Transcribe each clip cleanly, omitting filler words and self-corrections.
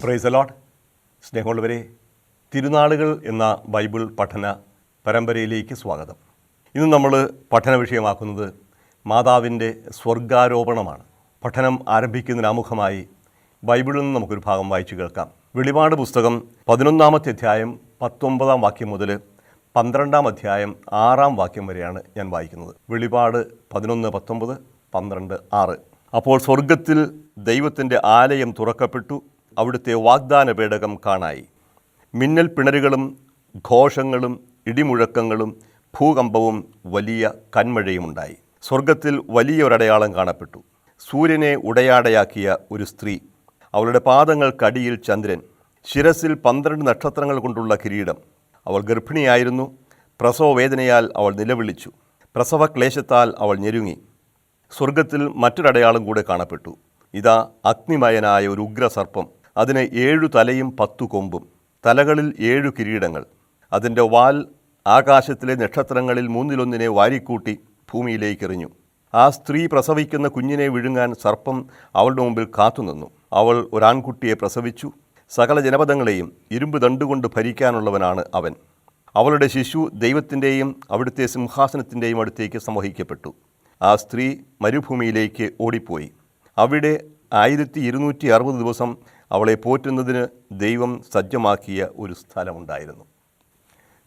Praise the Lord. സ്നേഹമുള്ളവരെ, തിരുനാളുകൾ എന്ന Bible പഠന പരമ്പരയിലേക്ക് സ്വാഗതം. ഇന്ന് നമ്മൾ പഠന വിഷയമാക്കുന്നത് മാതാവിൻ്റെ സ്വർഗാരോപണമാണ്. പഠനം ആരംഭിക്കുന്നതിന് ആമുഖമായി ബൈബിളിൽ നിന്ന് നമുക്കൊരു ഭാഗം വായിച്ചു കേൾക്കാം. വെളിപാട് പുസ്തകം 11-ാമത്തെ അധ്യായം 19-ാം വാക്യം മുതൽ 12-ാം അധ്യായം 6-ാം വാക്യം വരെയാണ് ഞാൻ വായിക്കുന്നത്. വെളിപാട് 11:19, 12:6. അപ്പോൾ സ്വർഗത്തിൽ ദൈവത്തിൻ്റെ ആലയം തുറക്കപ്പെട്ടു, അവിടുത്തെ വാഗ്ദാന പേടകം കാണായി. മിന്നൽ പിണരുകളും ഘോഷങ്ങളും ഇടിമുഴക്കങ്ങളും ഭൂകമ്പവും വലിയ കന്മഴയുമുണ്ടായി. സ്വർഗത്തിൽ വലിയൊരടയാളം കാണപ്പെട്ടു. സൂര്യനെ ഉടയാടയാക്കിയ ഒരു സ്ത്രീ, അവളുടെ പാദങ്ങൾക്കടിയിൽ ചന്ദ്രൻ, ശിരസിൽ 12 നക്ഷത്രങ്ങൾ കൊണ്ടുള്ള കിരീടം. അവൾ ഗർഭിണിയായിരുന്നു. പ്രസവവേദനയാൽ അവൾ നിലവിളിച്ചു. പ്രസവക്ലേശത്താൽ അവൾ ഞെരുങ്ങി. സ്വർഗത്തിൽ മറ്റൊരടയാളം കൂടെ കാണപ്പെട്ടു. ഇതാ, അഗ്നിമയനായ ഒരു ഉഗ്രസർപ്പം. അതിന് 7 തലയും 10 കൊമ്പും, തലകളിൽ 7 കിരീടങ്ങൾ. അതിൻ്റെ വാൽ ആകാശത്തിലെ നക്ഷത്രങ്ങളിൽ 1/3 വാരിക്കൂട്ടി ഭൂമിയിലേക്ക് എറിഞ്ഞു. ആ സ്ത്രീ പ്രസവിക്കുന്ന കുഞ്ഞിനെ വിഴുങ്ങാൻ സർപ്പം അവളുടെ മുമ്പിൽ കാത്തുനിന്നു. അവൾ ഒരാൺകുട്ടിയെ പ്രസവിച്ചു. സകല ജനപദങ്ങളെയും ഇരുമ്പ് ദണ്ടുകൊണ്ട് ഭരിക്കാനുള്ളവനാണ് അവൻ. അവളുടെ ശിശു ദൈവത്തിൻ്റെയും അവിടുത്തെ സിംഹാസനത്തിൻ്റെയും അടുത്തേക്ക് സംവഹിക്കപ്പെട്ടു. ആ സ്ത്രീ മരുഭൂമിയിലേക്ക് ഓടിപ്പോയി. അവിടെ 1260 ദിവസം അവളെ പോറ്റുന്നതിന് ദൈവം സജ്ജമാക്കിയ ഒരു സ്ഥലമുണ്ടായിരുന്നു.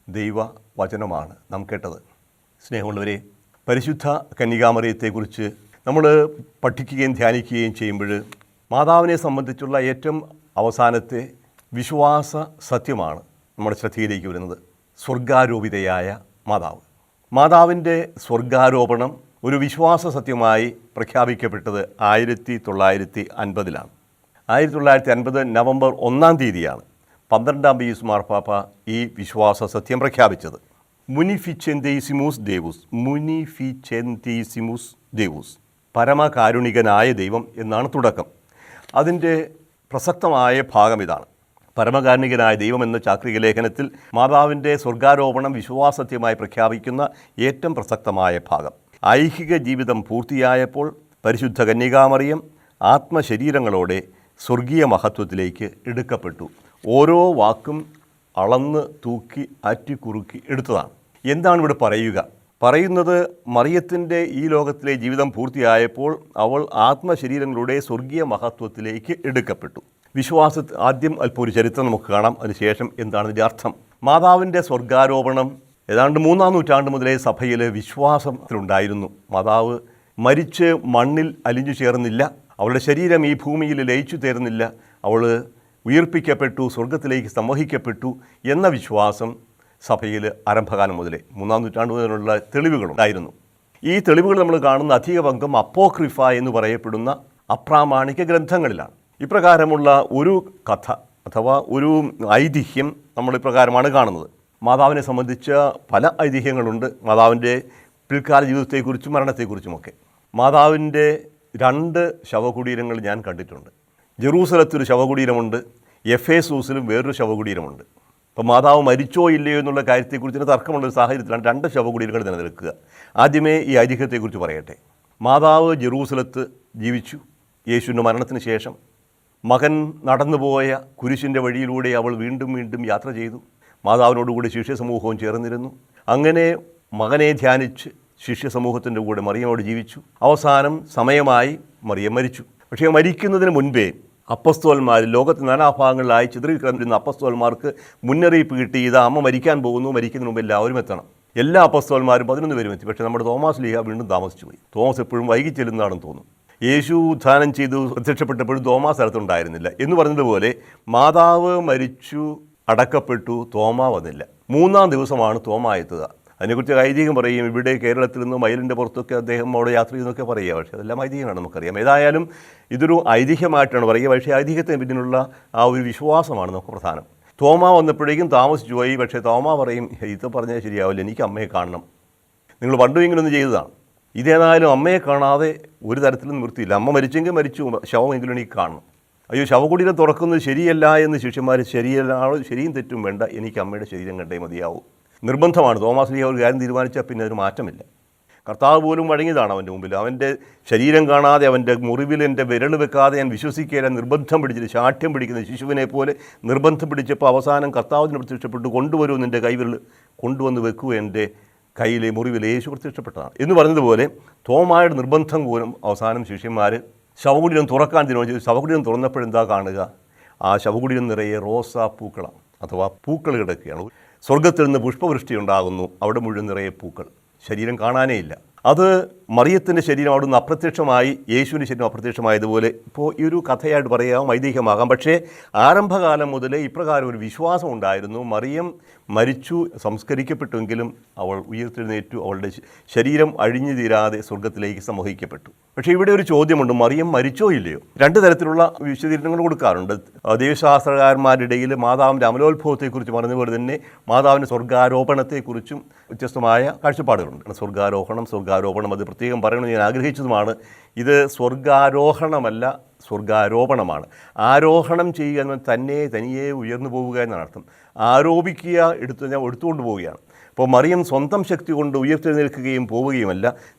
ദൈവവചനമാണ് നാം കേട്ടത്. സ്നേഹമുള്ളവരെ, പരിശുദ്ധ കന്യകാമറിയത്തെക്കുറിച്ച് നമ്മൾ പഠിക്കുകയും ധ്യാനിക്കുകയും ചെയ്യുമ്പോൾ മാതാവിനെ സംബന്ധിച്ചുള്ള ഏറ്റവും അവസാനത്തെ വിശ്വാസ സത്യമാണ് നമ്മുടെ ശ്രദ്ധയിലേക്ക് വരുന്നത്. സ്വർഗാരോപിതയായ മാതാവ്. മാതാവിൻ്റെ സ്വർഗാരോപണം ഒരു വിശ്വാസ സത്യമായി പ്രഖ്യാപിക്കപ്പെട്ടത് 1950-ലാണ്. 1950 നവംബർ 1-ാം തീയതിയാണ് 12-ാം പീയൂസ് മാർപ്പാപ്പ ഈ വിശ്വാസ സത്യം പ്രഖ്യാപിച്ചത്. മുനിഫിച്ചെന്തീസിമുസ് ദേവുസ്, മുനിഫിച്ചെന്തീസിമുസ് ദേവുസ്, പരമകാരുണികനായ ദൈവം എന്നാണ് തുടക്കം. അതിൻ്റെ പ്രസക്തമായ ഭാഗം ഇതാണ്. പരമകാരുണികനായ ദൈവം എന്ന ചാക്രിക ലേഖനത്തിൽ മാതാവിൻ്റെ സ്വർഗാരോപണം വിശ്വാസത്യമായി പ്രഖ്യാപിക്കുന്ന ഏറ്റവും പ്രസക്തമായ ഭാഗം. ഐഹിക ജീവിതം പൂർത്തിയായപ്പോൾ പരിശുദ്ധ കന്യകാമറിയം ആത്മശരീരങ്ങളോടെ സ്വർഗീയ മഹത്വത്തിലേക്ക് എടുക്കപ്പെട്ടു. ഓരോ വാക്കും അളന്ന് തൂക്കി ആറ്റിക്കുറുക്കി എടുത്തതാണ്. എന്താണ് ഇവിടെ പറയുന്നത്? മറിയത്തിൻ്റെ ഈ ലോകത്തിലെ ജീവിതം പൂർത്തിയായപ്പോൾ അവൾ ആത്മശരീരങ്ങളുടെ സ്വർഗീയ മഹത്വത്തിലേക്ക് എടുക്കപ്പെട്ടു. ആദ്യം അല്പം ഒരു ചരിത്രം നമുക്ക് കാണാം. അതിനുശേഷം എന്താണ് ഇതിൻ്റെ അർത്ഥം. മാതാവിൻ്റെ സ്വർഗാരോപണം ഏതാണ്ട് 3-ാം നൂറ്റാണ്ട് മുതലേ സഭയിൽ വിശ്വാസത്തിലുണ്ടായിരുന്നു. മാതാവ് മരിച്ച് മണ്ണിൽ അലിഞ്ഞു ചേർന്നില്ല. അവളുടെ ശരീരം ഈ ഭൂമിയിൽ ലയിച്ചു ചേർന്നില്ല. അവൾ ഉയർപ്പിക്കപ്പെട്ടു, സ്വർഗത്തിലേക്ക് സംവഹിക്കപ്പെട്ടു എന്ന വിശ്വാസം സഭയിൽ ആരംഭകാലം മുതലേ 3-ാം നൂറ്റാണ്ട് മുതലുള്ള തെളിവുകളുണ്ടായിരുന്നു. ഈ തെളിവുകൾ നമ്മൾ കാണുന്ന അധിക പങ്കും അപ്പോക്രിഫ എന്ന് പറയപ്പെടുന്ന അപ്രാമാണിക ഗ്രന്ഥങ്ങളിലാണ്. ഇപ്രകാരമുള്ള ഒരു കഥ അഥവാ ഒരു ഐതിഹ്യം നമ്മൾ ഇപ്രകാരമാണ് കാണുന്നത്. മാതാവിനെ സംബന്ധിച്ച പല ഐതിഹ്യങ്ങളുണ്ട്. മാതാവിൻ്റെ പിൽക്കാല ജീവിതത്തെക്കുറിച്ചും മരണത്തെക്കുറിച്ചുമൊക്കെ. മാതാവിൻ്റെ 2 ശവകുടീരങ്ങൾ ഞാൻ കണ്ടിട്ടുണ്ട്. ജെറൂസലത്തൊരു ശവകുടീരമുണ്ട്, എഫേസൂസിലും വേറൊരു ശവകുടീരമുണ്ട്. അപ്പോൾ മാതാവ് മരിച്ചോ ഇല്ലയോ എന്നുള്ള കാര്യത്തെക്കുറിച്ച് തർക്കമുള്ളൊരു സാഹചര്യത്തിലാണ് 2 ശവകുടീരങ്ങൾ നിലനിൽക്കുക. ആദ്യമേ ഈ ഐതിഹ്യത്തെക്കുറിച്ച് പറയട്ടെ. മാതാവ് ജെറൂസലത്ത് ജീവിച്ചു. യേശുവിൻ്റെ മരണത്തിന് ശേഷം മകൻ നടന്നുപോയ കുരിശിൻ്റെ വഴിയിലൂടെ അവൾ വീണ്ടും വീണ്ടും യാത്ര ചെയ്തു. മാതാവിനോടുകൂടി ശിഷ്യസമൂഹവും ചേർന്നിരുന്നു. അങ്ങനെ മകനെ ധ്യാനിച്ച് ശിഷ്യസമൂഹത്തിൻ്റെ കൂടെ മറിയമ്മോട് ജീവിച്ചു. അവസാനം സമയമായി മറിയം മരിച്ചു. പക്ഷേ മരിക്കുന്നതിന് മുൻപേ അപ്പസ്തോലന്മാർ, ലോകത്ത് നാനാഭാഗങ്ങളിലായി ചിതറിക്കിടന്നിരുന്ന അപ്പസ്തോലന്മാർക്ക് മുന്നറിയിപ്പ് കിട്ടി, ഇതാ അമ്മ മരിക്കാൻ പോകുന്നു, മരിക്കുന്നതിന് മുമ്പ് എല്ലാവരും എത്തണം. എല്ലാ അപ്പസ്തോലന്മാരും 11 പേരും എത്തി. പക്ഷേ നമ്മുടെ തോമാസ് ലീഹ വീണ്ടും താമസിച്ചു പോയി. തോമസ് എപ്പോഴും വൈകി ചെല്ലുന്നതാണെന്ന് തോന്നുന്നു. യേശു ഉത്ഥാനം ചെയ്തു പ്രത്യക്ഷപ്പെട്ടപ്പോഴും തോമാ സ്ഥലത്തുണ്ടായിരുന്നില്ല എന്ന് പറഞ്ഞതുപോലെ മാതാവ് മരിച്ചു, അടക്കപ്പെട്ടു, തോമ വന്നില്ല. 3-ാം ദിവസമാണ് തോമ എത്തുക. അതിനെക്കുറിച്ച് ഐതിഹ്യം പറയും. ഇവിടെ കേരളത്തിൽ നിന്ന് മയിലിൻ്റെ പുറത്തൊക്കെ അദ്ദേഹം അവിടെ യാത്ര ചെയ്യുന്നൊക്കെ പറയുക. പക്ഷേ അതെല്ലാം ഐതിഹ്യമാണ്, നമുക്കറിയാം. ഏതായാലും ഇതൊരു ഐതിഹ്യമായിട്ടാണ് പറയുക. പക്ഷേ ഐതിഹ്യത്തിന് പിന്നിലുള്ള ആ ഒരു വിശ്വാസമാണ് നമുക്ക് പ്രധാനം. തോമ വന്നപ്പോഴേക്കും താമസിച്ചു പോയി. പക്ഷേ തോമ പറയും, ഇത് പറഞ്ഞാൽ ശരിയാവില്ല, എനിക്ക് അമ്മയെ കാണണം. നിങ്ങൾ പണ്ടുമെങ്കിലൊന്നും ചെയ്തതാണ്. ഇതേതായാലും അമ്മയെ കാണാതെ ഒരു തരത്തിലും നിവൃത്തിയില്ല. അമ്മ മരിച്ചെങ്കിൽ മരിച്ചു, ശവമെങ്കിലും എനിക്ക് കാണണം. അയ്യോ, ശവകുടീരം തുറക്കുന്നത് ശരിയല്ല എന്ന് ശിഷ്യന്മാർ, ശരിയും തെറ്റും വേണ്ട, എനിക്ക് അമ്മയുടെ ശരീരം കണ്ടേ മതിയാവും. നിർബന്ധമാണ്. തോമാസ് ലീഹ ഒരു കാര്യം തീരുമാനിച്ചാൽ പിന്നെ അതിന് മാറ്റമില്ല. കർത്താവ് പോലും വഴങ്ങിയതാണ് അവൻ്റെ മുമ്പിൽ. അവൻ്റെ ശരീരം കാണാതെ, അവൻ്റെ മുറിവിൽ എൻ്റെ വിരൽ വെക്കാതെ ഞാൻ വിശ്വസിക്കുകയില്ല, നിർബന്ധം പിടിച്ചിട്ട് ശാഠ്യം പിടിക്കുന്ന ശിശുവിനെ പോലെ നിർബന്ധം പിടിച്ചപ്പോൾ അവസാനം കർത്താവിന് പ്രത്യക്ഷപ്പെട്ടു, കൊണ്ടുവരൂ നിൻ്റെ കൈവിരൽ കൊണ്ടുവന്ന് വെക്കൂ എൻ്റെ കയ്യിലെ മുറിവിൽ, യേശു പ്രത്യക്ഷപ്പെട്ടതാണ് എന്ന് പറഞ്ഞതുപോലെ തോമായുടെ നിർബന്ധം പോലും അവസാനം ശിഷ്യന്മാർ ശവകുടീരം തുറക്കാൻ തീരുമാനിച്ചു. ശവകുടീരം തുറന്നപ്പോഴെന്താ കാണുക? ആ ശവകുടീരം നിറയെ റോസാപ്പൂക്കളാണ്, അഥവാ പൂക്കൾ കിടക്കുകയാണ്. സ്വർഗത്തിൽ നിന്ന് പുഷ്പവൃഷ്ടി ഉണ്ടാകുന്നു, അവിടെ മുഴുവൻ നിറയെ പൂക്കൾ. ശരീരം കാണാനേ ഇല്ല. അത് മറിയത്തിൻ്റെ ശരീരം അവിടെ നിന്ന് അപ്രത്യക്ഷമായി, യേശുവിൻ്റെ ശരീരം അപ്രത്യക്ഷമായതുപോലെ ഇപ്പോൾ ഈ ഒരു കഥയായിട്ട് പറയാം, ഐതിഹ്യമാകാം. പക്ഷേ ആരംഭകാലം മുതലേ ഇപ്രകാരം ഒരു വിശ്വാസം ഉണ്ടായിരുന്നു. മറിയം മരിച്ചു, സംസ്കരിക്കപ്പെട്ടുവെങ്കിലും അവൾ ഉയർത്തെഴുന്നേറ്റു, അവളുടെ ശരീരം അഴിഞ്ഞു തീരാതെ സ്വർഗത്തിലേക്ക് സമൂഹിക്കപ്പെട്ടു. പക്ഷേ ഇവിടെ ഒരു ചോദ്യമുണ്ട്, മറിയം മരിച്ചോ ഇല്ലയോ? രണ്ട് തരത്തിലുള്ള വിശദീകരണങ്ങൾ കൊടുക്കാറുണ്ട്. ദൈവശാസ്ത്രകാരന്മാരുടെ ഇടയിൽ മാതാവിൻ്റെ അമലോത്ഭവത്തെക്കുറിച്ച് പറഞ്ഞതുപോലെ തന്നെ മാതാവിൻ്റെ സ്വർഗാരോപണത്തെക്കുറിച്ചും വ്യത്യസ്തമായ കാഴ്ചപ്പാടുകളുണ്ട്. സ്വർഗാരോപണം അത് പ്രത്യേകം പറയണമെന്ന് ഞാൻ ആഗ്രഹിച്ചതുമാണ്. ഇത് സ്വർഗാരോഹണമല്ല, സ്വർഗാരോപണമാണ്. ആരോഹണം ചെയ്യുക എന്നാൽ തനിയെ ഉയർന്നു പോവുക എന്നാണ് അർത്ഥം. ആരോപിക്കുക എടുത്തുകൊണ്ട് പോവുകയാണ്. അപ്പോൾ മറിയം സ്വന്തം ശക്തി കൊണ്ട് ഉയർത്തെഴുന്നേൽക്കുകയും പോവുകയുമല്ല,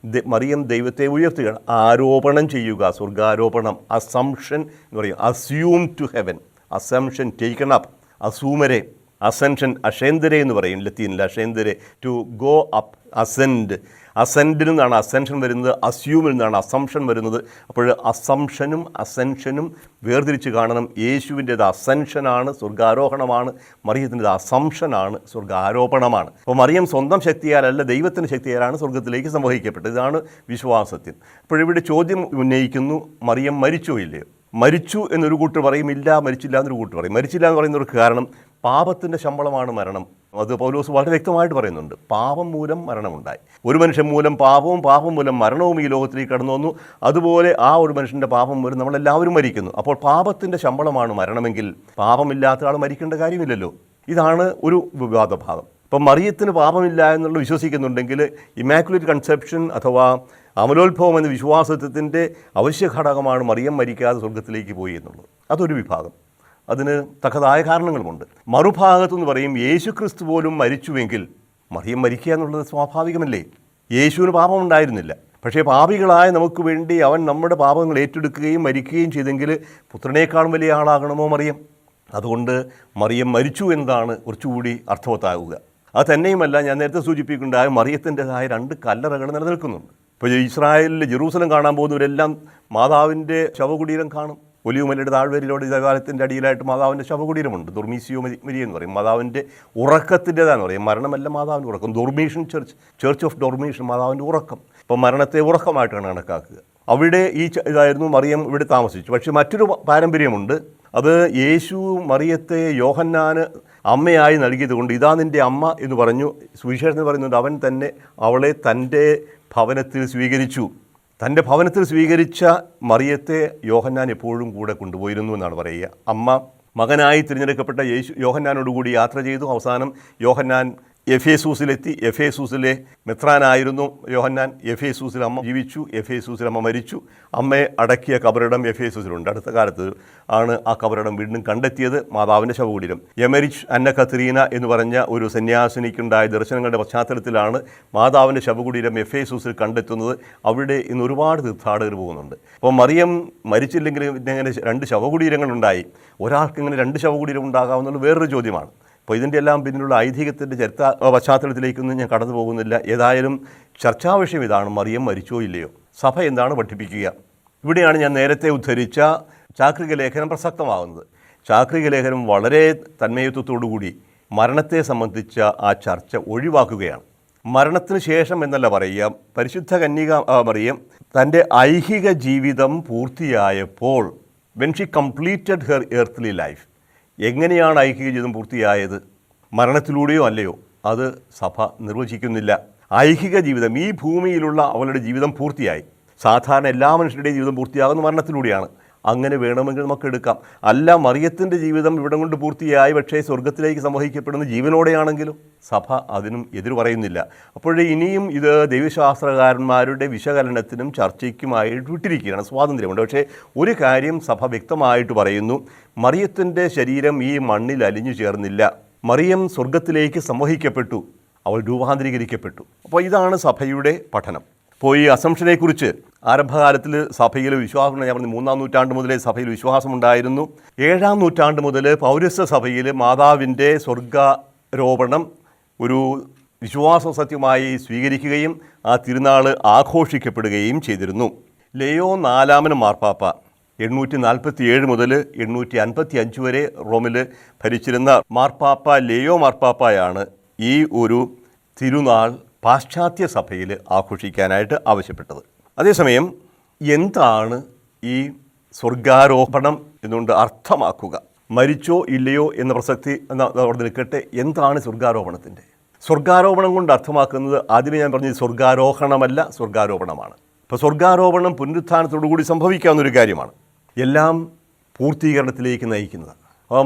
മറിയം ദൈവത്തെ ഉയർത്തുകയാണ്. ആരോപണം ചെയ്യുക, സ്വർഗാരോപണം, അസംഷൻ എന്ന് പറയും. Assume to heaven, assumption, taken up, അസൂമരെ, അസെൻഷൻ, അഷേന്തരെ എന്ന് പറയും ലത്തീനിൽ. അഷേന്തരെ, ടു ഗോ അപ്പ്, അസെൻഡ്. അസെൻഡിൽ നിന്നാണ് അസെൻഷൻ വരുന്നത്, അസ്യൂമിൽ നിന്നാണ് അസംഷൻ വരുന്നത്. അപ്പോൾ അസംഷനും അസെൻഷനും വേർതിരിച്ച് കാണണം. യേശുവിൻ്റേത് അസെൻഷനാണ്, സ്വർഗാരോഹണമാണ്. മറിയത്തിൻ്റെത് അസംഷനാണ്, സ്വർഗാരോപണമാണ്. അപ്പോൾ മറിയം സ്വന്തം ശക്തിയാലല്ല, ദൈവത്തിൻ്റെ ശക്തിയാലാണ് സ്വർഗത്തിലേക്ക് സംവഹിക്കപ്പെട്ടത്. ഇതാണ് വിശ്വാസത്തിൽ. അപ്പോഴിവിടെ ചോദ്യം ഉന്നയിക്കുന്നു, മറിയം മരിച്ചോ ഇല്ലയോ? മരിച്ചു എന്നൊരു കൂട്ടർ പറയും, ഇല്ല മരിച്ചില്ല എന്നൊരു കൂട്ടർ പറയും. മരിച്ചില്ല എന്ന് പറയുന്നവർക്ക് കാരണം പാപത്തിൻ്റെ ശമ്പളമാണ് മരണം. അത് പൗലോസ് വളരെ വ്യക്തമായിട്ട് പറയുന്നുണ്ട്. പാപം മൂലം മരണമുണ്ടായി. ഒരു മനുഷ്യൻ മൂലം പാപവും, പാപം മൂലം മരണവും ഈ ലോകത്തിലേക്ക് കടന്നു വന്നു. അതുപോലെ ആ ഒരു മനുഷ്യൻ്റെ പാപം മൂലം നമ്മളെല്ലാവരും മരിക്കുന്നു. അപ്പോൾ പാപത്തിൻ്റെ ശമ്പളമാണ് മരണമെങ്കിൽ പാപമില്ലാത്ത ആൾ മരിക്കേണ്ട കാര്യമില്ലല്ലോ. ഇതാണ് ഒരു വിവാദ ഭാഗം. ഇപ്പം മറിയത്തിന് പാപമില്ല എന്നുള്ളത് വിശ്വസിക്കുന്നുണ്ടെങ്കിൽ ഇമാക്കുലേറ്റ് കൺസെപ്ഷൻ അഥവാ അമലോത്ഭവം എന്ന വിശ്വാസത്തിൻ്റെ അവശ്യ ഘടകമാണ് മറിയം മരിക്കാതെ സ്വർഗത്തിലേക്ക് പോയി എന്നുള്ളത്. അതൊരു വിഭാഗം. അതിന് തക്കതായ കാരണങ്ങളുമുണ്ട്. മറുഭാഗത്തുനിന്ന് പറയും, യേശു ക്രിസ്തു പോലും മരിച്ചുവെങ്കിൽ മറിയം മരിക്കുക എന്നുള്ളത് സ്വാഭാവികമല്ലേ? യേശുവിന് പാപമുണ്ടായിരുന്നില്ല. പക്ഷേ പാപികളായ നമുക്ക് വേണ്ടി അവൻ നമ്മുടെ പാപങ്ങൾ ഏറ്റെടുക്കുകയും മരിക്കുകയും ചെയ്തെങ്കിൽ പുത്രനേക്കാളും വലിയ ആളാകണമോ മറിയം? അതുകൊണ്ട് മറിയം മരിച്ചു എന്നതാണ് കുറച്ചുകൂടി അർത്ഥവത്താകുക. അത് തന്നെയുമല്ല, ഞാൻ നേരത്തെ സൂചിപ്പിക്കേണ്ടായ മറിയത്തിൻ്റെതായ രണ്ട് കല്ലറകൾ നിലനിൽക്കുന്നുണ്ട്. ഇപ്പോൾ ഇസ്രായേലിൽ ജെറൂസലം കാണാൻ പോകുന്നവരെല്ലാം മാതാവിൻ്റെ ശവകുടീരം കാണും. ഒലിവുമലയുടെ താഴ്വരയിലൂടെ ദേവാലയത്തിൻ്റെ അടിയിലായിട്ട് മാതാവിൻ്റെ ശവകുടീരമുണ്ട്. ദുർമീസിയോ മരിയ എന്ന് പറയും. മാതാവിൻ്റെ ഉറക്കത്തിൻ്റെതാന്ന് പറയും. മരണമല്ല മാതാവിൻ്റെ ഉറക്കം. ഡോർമീഷൻ ചർച്ച് ഓഫ് ഡോർമീഷൻ, മാതാവിൻ്റെ ഉറക്കം. ഇപ്പം മരണത്തെ ഉറക്കമായിട്ടാണ് കണക്കാക്കുക. അവിടെ ഇതായിരുന്നു മറിയം ഇവിടെ താമസിച്ചു. പക്ഷേ മറ്റൊരു പാരമ്പര്യമുണ്ട്. അത് യേശു മറിയത്തെ യോഹന്നാന് അമ്മയായി നൽകിയത് കൊണ്ട് ഇതാ നിൻ്റെ അമ്മ എന്ന് പറഞ്ഞു. സുവിശേഷത്തിൽ പറയുന്നുണ്ട്, അവൻ തന്നെ അവളെ തൻ്റെ ഭവനത്തിൽ സ്വീകരിച്ചു. തൻ്റെ ഭവനത്തിൽ സ്വീകരിച്ച മറിയത്തെ യോഹന്നാൻ എപ്പോഴും കൂടെ കൊണ്ടുപോയിരുന്നു എന്നാണ് പറയുക. അമ്മ മകനായി തിരഞ്ഞെടുക്കപ്പെട്ട യോഹന്നാനോടുകൂടി യാത്ര ചെയ്തു. അവസാനം യോഹന്നാൻ എഫേസൂസിലെത്തി. എഫേസൂസിലെ മെത്രാനായിരുന്നു യോഹന്നാൻ. എഫേസൂസിൽ അമ്മ ജീവിച്ചു. എഫേസൂസിൽ അമ്മ മരിച്ചു. അമ്മയെ അടക്കിയ കബറിടം എഫേസൂസിലുണ്ട്. അടുത്ത കാലത്ത് ആണ് ആ കബറിടം വീണ്ടും കണ്ടെത്തിയത്, മാതാവിൻ്റെ ശവകുടീരം. എമരിച്ച് അന്ന കത്രീന എന്ന് പറഞ്ഞ ഒരു സന്യാസിനിക്കുണ്ടായ ദർശനങ്ങളുടെ പശ്ചാത്തലത്തിലാണ് മാതാവിൻ്റെ ശവകുടീരം എഫേസൂസിൽ കണ്ടെത്തുന്നത്. അവിടെ ഇന്ന് ഒരുപാട് തീർത്ഥാടകർ പോകുന്നുണ്ട്. അപ്പോൾ മറിയം മരിച്ചില്ലെങ്കിൽ ഇങ്ങനെ രണ്ട് ശവകുടീരങ്ങളുണ്ടായി. ഒരാൾക്കിങ്ങനെ രണ്ട് ശവകുടീരം ഉണ്ടാകാമെന്നുള്ള വേറൊരു ചോദ്യമാണ്. അപ്പോൾ ഇതിൻ്റെ എല്ലാം പിന്നിലുള്ള ഐതിഹ്യത്തിൻ്റെ ചരിത്ര പശ്ചാത്തലത്തിലേക്കൊന്നും ഞാൻ കടന്നു പോകുന്നില്ല. ഏതായാലും ചർച്ചാ വിഷയം ഇതാണ്, മറിയം മരിച്ചോ ഇല്ലയോ, സഭ എന്താണ് പഠിപ്പിക്കുക. ഇവിടെയാണ് ഞാൻ നേരത്തെ ഉദ്ധരിച്ച ചാക്രിക ലേഖനം പ്രസക്തമാകുന്നത്. ചാക്രിക ലേഖനം വളരെ തന്മയത്വത്തോടുകൂടി മരണത്തെ സംബന്ധിച്ച ആ ചർച്ച ഒഴിവാക്കുകയാണ്. മരണത്തിന് ശേഷം എന്നല്ല പറയുക, പരിശുദ്ധ കന്യക മറിയം തൻ്റെ ഐഹിക ജീവിതം പൂർത്തിയായപ്പോൾ, when she completed her earth life, എങ്ങനെയാണ് ഐഹിക ജീവിതം പൂർത്തിയായത്? മരണത്തിലൂടെയോ അല്ലയോ? അത് സഭ നിർവചിക്കുന്നില്ല. ഐഹിക ജീവിതം, ഈ ഭൂമിയിലുള്ള അവളുടെ ജീവിതം പൂർത്തിയായി. സാധാരണ എല്ലാ മനുഷ്യരുടെയും ജീവിതം പൂർത്തിയാകുന്ന മരണത്തിലൂടെയാണ്. അങ്ങനെ വേണമെങ്കിൽ നമുക്ക് എടുക്കാം. അല്ല, മറിയത്തിൻ്റെ ജീവിതം ഇവിടം കൊണ്ട് പൂർത്തിയായി, പക്ഷേ സ്വർഗത്തിലേക്ക് സംവഹിക്കപ്പെടുന്ന ജീവനോടെയാണെങ്കിലും സഭ അതിനും എതിര് പറയുന്നില്ല. അപ്പോഴേ ഇനിയും ഇത് ദൈവശാസ്ത്രകാരന്മാരുടെ വിശകലനത്തിനും ചർച്ചയ്ക്കുമായിട്ട് വിട്ടിരിക്കുകയാണ്, സ്വാതന്ത്ര്യമുണ്ട്. പക്ഷേ ഒരു കാര്യം സഭ വ്യക്തമായിട്ട് പറയുന്നു, മറിയത്തിൻ്റെ ശരീരം ഈ മണ്ണിൽ അലിഞ്ഞു ചേർന്നില്ല. മറിയം സ്വർഗത്തിലേക്ക് സംവഹിക്കപ്പെട്ടു, അവൾ രൂപാന്തരീകരിക്കപ്പെട്ടു. അപ്പോൾ ഇതാണ് സഭയുടെ പഠനം. അപ്പോൾ ഈ അസംഷനെക്കുറിച്ച് ആരംഭകാലത്തിൽ സഭയിൽ വിശ്വാസം, ഞാൻ പറഞ്ഞു 3-ാം നൂറ്റാണ്ട് മുതലേ സഭയിൽ വിശ്വാസമുണ്ടായിരുന്നു. 7-ാം നൂറ്റാണ്ട് മുതൽ പൗരസ്ത്യ സഭയിൽ മാതാവിൻ്റെ സ്വർഗാരോപണം ഒരു വിശ്വാസ സത്യമായി സ്വീകരിക്കുകയും ആ തിരുനാൾ ആഘോഷിക്കപ്പെടുകയും ചെയ്തിരുന്നു. ലിയോ 4 മാർപ്പാപ്പ 847 മുതൽ 855 വരെ റോമിൽ ഭരിച്ചിരുന്ന മാർപ്പാപ്പ ലിയോ മാർപ്പാപ്പയാണ് ഈ ഒരു തിരുനാൾ പാശ്ചാത്യ സഭയിൽ ആഘോഷിക്കാനായിട്ട് ആവശ്യപ്പെട്ടത്. അതേസമയം എന്താണ് ഈ സ്വർഗാരോപണം എന്നുകൊണ്ട് അർത്ഥമാക്കുക? മരിച്ചോ ഇല്ലയോ എന്ന പ്രസക്തി അവിടെ നിൽക്കട്ടെ. എന്താണ് സ്വർഗാരോപണം കൊണ്ട് അർത്ഥമാക്കുന്നത്? ആദ്യമേ ഞാൻ പറഞ്ഞത് സ്വർഗാരോഹണമല്ല, സ്വർഗാരോപണമാണ്. ഇപ്പോൾ സ്വർഗാരോപണം പുനരുത്ഥാനത്തോടുകൂടി സംഭവിക്കാവുന്നൊരു കാര്യമാണ്, എല്ലാം പൂർത്തീകരണത്തിലേക്ക് നയിക്കുന്നത്.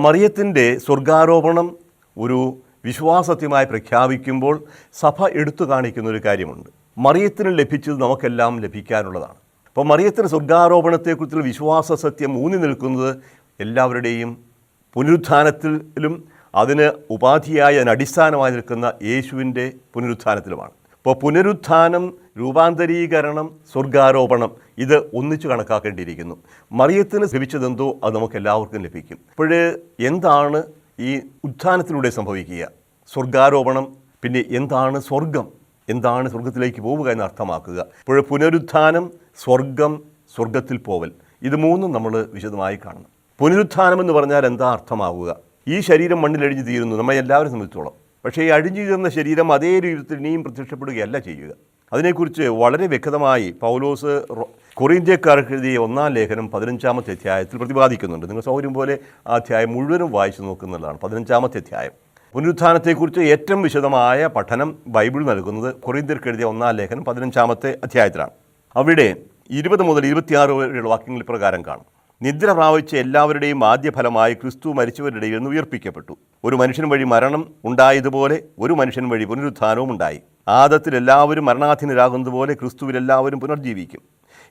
മറിയത്തിൻ്റെ സ്വർഗാരോപണം ഒരു വിശ്വാസത്യമായി പ്രഖ്യാപിക്കുമ്പോൾ സഭ എടുത്തു കാണിക്കുന്ന ഒരു കാര്യമുണ്ട്. മറിയത്തിന് ലഭിച്ചത് നമുക്കെല്ലാം ലഭിക്കാനുള്ളതാണ്. അപ്പോൾ മറിയത്തിൻ്റെ സ്വർഗാരോപണത്തെക്കുറിച്ചുള്ള വിശ്വാസ സത്യം ഊന്നി നിൽക്കുന്നത് എല്ലാവരുടെയും പുനരുത്ഥാനത്തിലും അതിന് ഉപാധിയായി, അതിന് അടിസ്ഥാനമായി നിൽക്കുന്ന യേശുവിൻ്റെ പുനരുത്ഥാനത്തിലുമാണ്. അപ്പോൾ പുനരുത്ഥാനം, രൂപാന്തരീകരണം, സ്വർഗാരോപണം ഇത് ഒന്നിച്ചു കണക്കാക്കേണ്ടിയിരിക്കുന്നു. മറിയത്തിന് ലഭിച്ചതെന്തോ അത് നമുക്ക് എല്ലാവർക്കും ലഭിക്കും. അപ്പോൾ എന്താണ് ഈ ഉത്ഥാനത്തിലൂടെ സംഭവിക്കുക? സ്വർഗാരോപണം. പിന്നെ എന്താണ് സ്വർഗം? എന്താണ് സ്വർഗത്തിലേക്ക് പോവുക എന്ന് അർത്ഥമാക്കുക? ഇപ്പോൾ പുനരുത്ഥാനം, സ്വർഗം, സ്വർഗത്തിൽ പോവൽ, ഇത് മൂന്നും നമ്മൾ വിശദമായി കാണണം. പുനരുത്ഥാനം എന്ന് പറഞ്ഞാൽ എന്താ അർത്ഥമാവുക? ഈ ശരീരം മണ്ണിലഴിഞ്ഞു തീരുന്നു, നമ്മളെ എല്ലാവരും സംബന്ധിച്ചോളം. പക്ഷേ ഈ അഴിഞ്ഞു തീർന്ന ശരീരം അതേ രീതിയിൽ ഇനിയും പ്രത്യക്ഷപ്പെടുകയല്ല ചെയ്യുക. അതിനെക്കുറിച്ച് വളരെ വ്യക്തമായി പൗലോസ് കൊറിന്ത്യക്കാർക്ക് എഴുതിയ 1-ാം ലേഖനം 15-ാമത്തെ അധ്യായത്തിൽ പ്രതിപാദിക്കുന്നുണ്ട്. നിങ്ങൾ സൗകര്യം പോലെ ആ അധ്യായം മുഴുവനും വായിച്ചു നോക്കുന്നതാണ്. 15-ാമത്തെ അധ്യായം പുനരുത്ഥാനത്തെക്കുറിച്ച് ഏറ്റവും വിശദമായ പഠനം ബൈബിൾ നൽകുന്നത് കൊറിന്ത്യർക്ക് എഴുതിയ 1-ാം ലേഖനം 15-ാമത്തെ അധ്യായത്തിലാണ്. അവിടെ 20 മുതൽ 26 വരെയുള്ള വാക്യങ്ങൾ പ്രകാരം കാണും. നിദ്ര പ്രാപിച്ച എല്ലാവരുടെയും ആദ്യഫലമായി ക്രിസ്തു മരിച്ചവരുടെ ഇടയിൽ നിന്ന് ഉയർപ്പിക്കപ്പെട്ടു. ഒരു മനുഷ്യൻ വഴി മരണം ഉണ്ടായതുപോലെ ഒരു മനുഷ്യൻ വഴി പുനരുത്ഥാനവും ഉണ്ടായി. ആദത്തിൽ എല്ലാവരും മരണാധീനരാകുന്നതുപോലെ ക്രിസ്തുവിൽ എല്ലാവരും പുനർജീവിക്കും.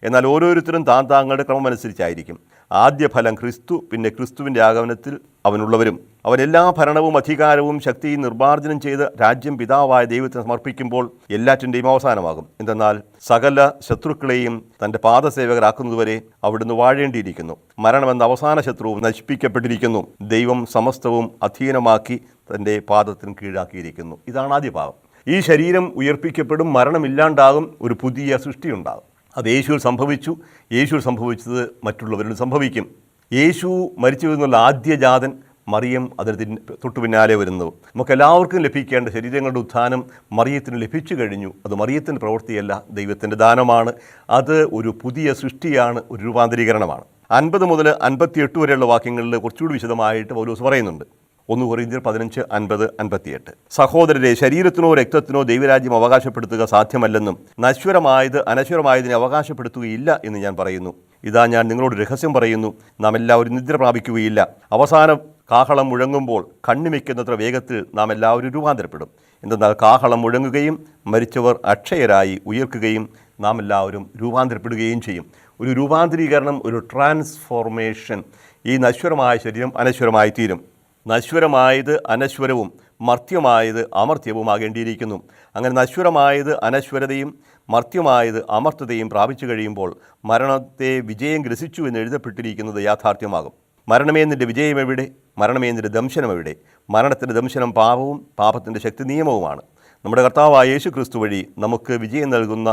എന്നാൽ ഓരോരുത്തരും താങ്കളുടെ ക്രമമനുസരിച്ചായിരിക്കും. ആദ്യ ഫലം ക്രിസ്തു, പിന്നെ ക്രിസ്തുവിൻ്റെ ആഗമനത്തിൽ അവനുള്ളവരും. അവൻ എല്ലാ ഭരണവും അധികാരവും ശക്തിയും നിർമ്മാർജ്ജനം ചെയ്ത് രാജ്യം പിതാവായ ദൈവത്തിന് സമർപ്പിക്കുമ്പോൾ എല്ലാറ്റിൻ്റെയും അവസാനമാകും. എന്തെന്നാൽ സകല ശത്രുക്കളെയും തൻ്റെ പാദസേവകരാക്കുന്നതുവരെ അവിടുന്ന് വാഴേണ്ടിയിരിക്കുന്നു. മരണമെന്ന അവസാന ശത്രുവും നശിപ്പിക്കപ്പെട്ടിരിക്കുന്നു. ദൈവം സമസ്തവും അധീനമാക്കി തൻ്റെ പാദത്തിന് കീഴാക്കിയിരിക്കുന്നു. ഇതാണ് ആദ്യ ഭാഗം. ഈ ശരീരം ഉയർപ്പിക്കപ്പെടും, മരണമില്ലാണ്ടാകും, ഒരു പുതിയ സൃഷ്ടിയുണ്ടാകും. അത് യേശുവിൽ സംഭവിച്ചു. യേശുവിൽ സംഭവിച്ചത് മറ്റുള്ളവരിലും സംഭവിക്കും. യേശു മരിച്ചു എന്നുള്ള ആദ്യജാതൻ മറിയം അതിന് തൊട്ടു പിന്നാലെ വരുന്നു. നമുക്കെല്ലാവർക്കും ലഭിക്കേണ്ട ശരീരങ്ങളുടെ ഉത്ഥാനം മറിയത്തിന് ലഭിച്ചു കഴിഞ്ഞു. അത് മറിയത്തിൻ്റെ പ്രവൃത്തിയല്ല, ദൈവത്തിൻ്റെ ദാനമാണ്. അത് ഒരു പുതിയ സൃഷ്ടിയാണ്, ഒരു രൂപാന്തരീകരണമാണ്. 50 മുതൽ 58 വരെയുള്ള വാക്യങ്ങളിൽ കുറച്ചുകൂടി വിശദമായിട്ട് പൗലോസ് പറയുന്നുണ്ട്. 1 കൊരിന്ത്യർ 15, 50, 58. സഹോദരരെ, ശരീരത്തിനോ രക്തത്തിനോ ദൈവരാജ്യം അവകാശപ്പെടുത്തുക സാധ്യമല്ലെന്നും നശ്വരമായത് അനശ്വരമായതിനെ അവകാശപ്പെടുത്തുകയില്ല എന്ന് ഞാൻ പറയുന്നു. ഇതാ ഞാൻ നിങ്ങളോട് രഹസ്യം പറയുന്നു, നാം എല്ലാവരും നിദ്ര പ്രാപിക്കുകയില്ല. അവസാനം കാഹളം മുഴങ്ങുമ്പോൾ കണ്ണിമയ്ക്കുന്നത്ര വേഗത്തിൽ നാം എല്ലാവരും രൂപാന്തരപ്പെടും. എന്തെന്നാൽ കാഹളം മുഴങ്ങുകയും മരിച്ചവർ അക്ഷയരായി ഉയർക്കുകയും നാം എല്ലാവരും രൂപാന്തരപ്പെടുകയും ചെയ്യും. ഒരു രൂപാന്തരീകരണം, ഒരു ട്രാൻസ്ഫോർമേഷൻ. ഈ നശ്വരമായ ശരീരം അനശ്വരമായി തീരും. നശ്വരമായത് അനശ്വരവും മർത്യമായത് അമർത്യവുമാകേണ്ടിയിരിക്കുന്നു. അങ്ങനെ നശ്വരമായത് അനശ്വരതയും മർത്യമായത് അമർത്യതയും പ്രാപിച്ചു കഴിയുമ്പോൾ മരണത്തെ വിജയം ഗ്രസിച്ചു എന്ന് എഴുതപ്പെട്ടിരിക്കുന്നത് യാഥാർത്ഥ്യമാകും. മരണമേ നിൻ്റെ വിജയം എവിടെ? മരണമേ നിൻ്റെ ദംശനം എവിടെ? മരണത്തിൻ്റെ ദംശനം പാപവും പാപത്തിൻ്റെ ശക്തി നിയമവുമാണ്. നമ്മുടെ കർത്താവായ യേശു ക്രിസ്തു വഴി നമുക്ക് വിജയം നൽകുന്ന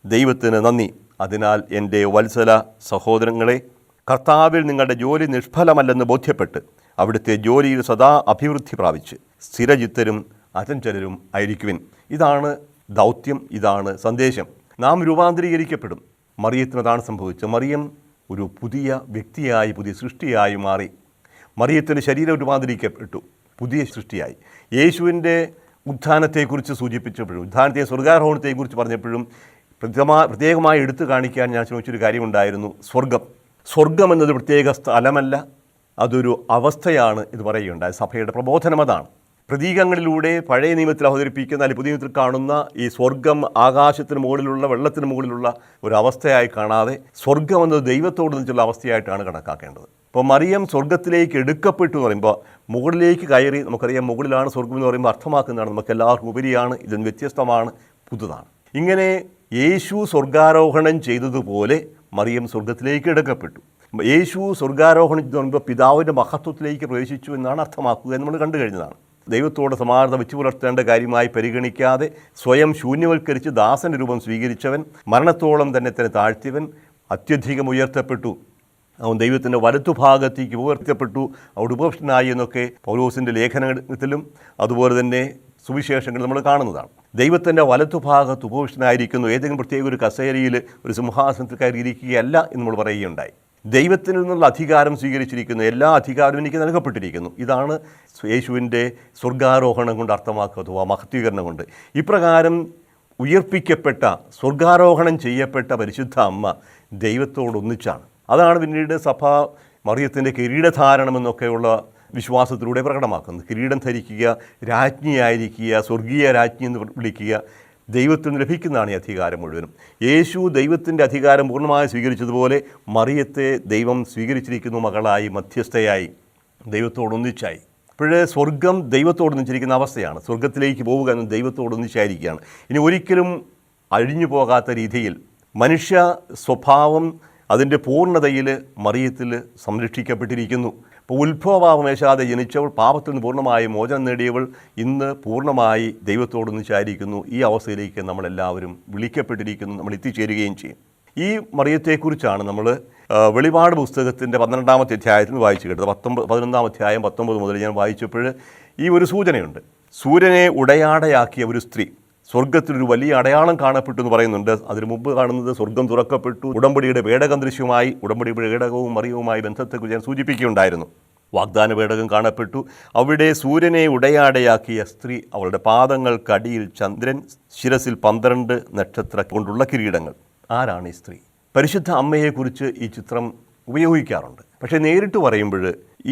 ദൈവത്തിന് നന്ദി. അതിനാൽ എൻ്റെ വത്സല സഹോദരങ്ങളെ, കർത്താവിൽ നിങ്ങളുടെ ജോലി നിഷ്ഫലമല്ലെന്ന് ബോധ്യപ്പെട്ട് അവിടുത്തെ ജോലിയിൽ സദാ അഭിവൃദ്ധി പ്രാപിച്ച് സ്ഥിരചിത്തരും അചഞ്ചലരും ആയിരിക്കുവിൻ. ഇതാണ് ദൗത്യം, ഇതാണ് സന്ദേശം. നാം രൂപാന്തരീകരിക്കപ്പെടും. മറിയത്തിനതാണ് സംഭവിച്ചത്. മറിയം ഒരു പുതിയ വ്യക്തിയായി, പുതിയ സൃഷ്ടിയായി മാറി. മറിയത്തിൻ്റെ ശരീരം രൂപാന്തരീകരിക്കപ്പെട്ടു, പുതിയ സൃഷ്ടിയായി. യേശുവിൻ്റെ ഉത്ഥാനത്തെക്കുറിച്ച് സൂചിപ്പിച്ചപ്പോഴും, ഉത്ഥാനത്തെ സ്വർഗാരോഹണത്തെക്കുറിച്ച് പറഞ്ഞപ്പോഴും പ്രത്യേകമായി എടുത്തു കാണിക്കാൻ ഞാൻ ശ്രമിച്ചൊരു കാര്യമുണ്ടായിരുന്നു. സ്വർഗം എന്നത് പ്രത്യേക സ്ഥലമല്ല, അതൊരു അവസ്ഥയാണ് എന്ന് പറയുകയുണ്ടായി. സഭയുടെ പ്രബോധനം അതാണ്. പ്രതീകങ്ങളിലൂടെ പഴയ നിയമത്തിൽ അവതരിപ്പിക്കുന്ന, അല്ലെങ്കിൽ പുതിയ നിയമത്തിൽ കാണുന്ന ഈ സ്വർഗം ആകാശത്തിന് മുകളിലുള്ള, വെള്ളത്തിന് മുകളിലുള്ള ഒരു അവസ്ഥയായി കാണാതെ സ്വർഗം എന്നത് ദൈവത്തോട് നിന്നുള്ള അവസ്ഥയായിട്ടാണ് കണക്കാക്കേണ്ടത്. ഇപ്പോൾ മറിയം സ്വർഗത്തിലേക്ക് എടുക്കപ്പെട്ടു എന്ന് പറയുമ്പോൾ മുകളിലേക്ക് കയറി, നമുക്കറിയാം മുകളിലാണ് സ്വർഗം എന്ന് പറയുമ്പോൾ അർത്ഥമാക്കുന്നതാണ് നമുക്ക് എല്ലാവർക്കും ഉപരിയാണ്, ഇതിന് വ്യത്യസ്തമാണ്, പുതുതാണ്. ഇങ്ങനെ യേശു സ്വർഗാരോഹണം ചെയ്തതുപോലെ മറിയം സ്വർഗത്തിലേക്ക് എടുക്കപ്പെട്ടു. യേശു സ്വർഗാരോഹണം ചെയ്തു പറയുമ്പോൾ പിതാവിൻ്റെ മഹത്വത്തിലേക്ക് പ്രവേശിച്ചു എന്നാണ് അർത്ഥമാക്കുക എന്ന് നമ്മൾ കണ്ടു കഴിഞ്ഞതാണ്. ദൈവത്തോട് സമാനത വെച്ചു പുലർത്തേണ്ട കാര്യമായി പരിഗണിക്കാതെ സ്വയം ശൂന്യവൽക്കരിച്ച് ദാസൻ്റെ രൂപം സ്വീകരിച്ചവൻ, മരണത്തോളം തന്നെ താഴ്ത്തിയവൻ, അത്യധികം ഉയർത്തപ്പെട്ടു. അവൻ ദൈവത്തിൻ്റെ വലത്തുഭാഗത്തേക്ക് ഉയർത്തപ്പെട്ടു, അവിടെ ഉപവിഷ്ടനായി എന്നൊക്കെ പൗലോസിൻ്റെ ലേഖനത്തിലും അതുപോലെ തന്നെ സുവിശേഷങ്ങൾ നമ്മൾ കാണുന്നതാണ്. ദൈവത്തിൻ്റെ വലത്തുഭാഗത്ത് ഉപവിഷ്ടനായിരിക്കുന്നു, ഏതെങ്കിലും പ്രത്യേക ഒരു കസേരയിൽ ഒരു സിംഹാസനത്തിൽ കയറിയിരിക്കുകയല്ല എന്ന് നമ്മൾ പറയുകയുണ്ടായി. ദൈവത്തിൽ നിന്നുള്ള അധികാരം സ്വീകരിച്ചിരിക്കുന്നു, എല്ലാ അധികാരവും എനിക്ക് നൽകപ്പെട്ടിരിക്കുന്നു. ഇതാണ് യേശുവിൻ്റെ സ്വർഗാരോഹണം കൊണ്ട് അർത്ഥമാക്കുക, അഥവാ മഹത്വീകരണം കൊണ്ട്. ഇപ്രകാരം ഉയർപ്പിക്കപ്പെട്ട, സ്വർഗാരോഹണം ചെയ്യപ്പെട്ട പരിശുദ്ധ അമ്മ ദൈവത്തോടൊന്നിച്ചാണ്. അതാണ് പിന്നീട് സഭ മറിയത്തിൻ്റെ കിരീടധാരണമെന്നൊക്കെയുള്ള വിശ്വാസത്തിലൂടെ പ്രകടമാക്കുന്നത്. കിരീടം ധരിക്കുക, രാജ്ഞിയായിരിക്കുക, സ്വർഗീയ രാജ്ഞി എന്ന് വിളിക്കുക, ദൈവത്തിന് ലഭിക്കുന്നതാണ് ഈ അധികാരം മുഴുവനും. യേശു ദൈവത്തിൻ്റെ അധികാരം പൂർണ്ണമായി സ്വീകരിച്ചതുപോലെ മറിയത്തെ ദൈവം സ്വീകരിച്ചിരിക്കുന്നു, മകളായി, മധ്യസ്ഥയായി, ദൈവത്തോടൊന്നിച്ചായി. ഇപ്പോഴേ സ്വർഗം ദൈവത്തോടൊന്നിച്ചിരിക്കുന്ന അവസ്ഥയാണ്. സ്വർഗത്തിലേക്ക് പോവുക എന്ന് ദൈവത്തോടൊന്നിച്ചായിരിക്കുകയാണ്. ഇനി ഒരിക്കലും അഴിഞ്ഞു പോകാത്ത രീതിയിൽ മനുഷ്യ സ്വഭാവം അതിൻ്റെ പൂർണ്ണതയിൽ മറിയത്തിൽ സംരക്ഷിക്കപ്പെട്ടിരിക്കുന്നു. ഇപ്പോൾ ഉത്ഭവഭാവമേശാതെ ജനിച്ചവൾ, പാപത്തിൽ നിന്ന് പൂർണ്ണമായി മോചനം നേടിയവൾ ഇന്ന് പൂർണ്ണമായി ദൈവത്തോടൊന്നിച്ചായിരിക്കുന്നു. ഈ അവസ്ഥയിലേക്ക് നമ്മളെല്ലാവരും വിളിക്കപ്പെട്ടിരിക്കുന്നു, നമ്മൾ എത്തിച്ചേരുകയും ചെയ്യും. ഈ മറിയത്തെക്കുറിച്ചാണ് നമ്മൾ വെളിപാട് പുസ്തകത്തിൻ്റെ 12-ാമത്തെ അധ്യായത്തിൽ വായിച്ചു കേട്ടത്. 11-ാം അധ്യായം 19 മുതൽ ഞാൻ വായിച്ചപ്പോൾ ഈ ഒരു സൂചനയുണ്ട്. സൂര്യനെ ഉടയാടയാക്കിയ ഒരു സ്ത്രീ, സ്വർഗത്തിലൊരു വലിയ അടയാളം കാണപ്പെട്ടു എന്ന് പറയുന്നുണ്ട്. അതിനു മുമ്പ് കാണുന്നത് സ്വർഗം തുറക്കപ്പെട്ടു, ഉടമ്പടിയുടെ പേടകം ദൃശ്യമായി. ഉടമ്പടിയുടെ പേടകവും മറിയവുമായി ബന്ധത്തെക്കുറിച്ച് ഞാൻ സൂചിപ്പിക്കുകയുണ്ടായിരുന്നു. വാഗ്ദാന പേടകം കാണപ്പെട്ടു. അവിടെ സൂര്യനെ ഉടയാടയാക്കിയ സ്ത്രീ, അവളുടെ പാദങ്ങൾക്കടിയിൽ ചന്ദ്രൻ, ശിരസിൽ 12 നക്ഷത്ര കൊണ്ടുള്ള കിരീടങ്ങൾ. ആരാണ് ഈ സ്ത്രീ? പരിശുദ്ധ അമ്മയെക്കുറിച്ച് ഈ ചിത്രം ഉപയോഗിക്കാറുണ്ട്. പക്ഷേ നേരിട്ട് പറയുമ്പോൾ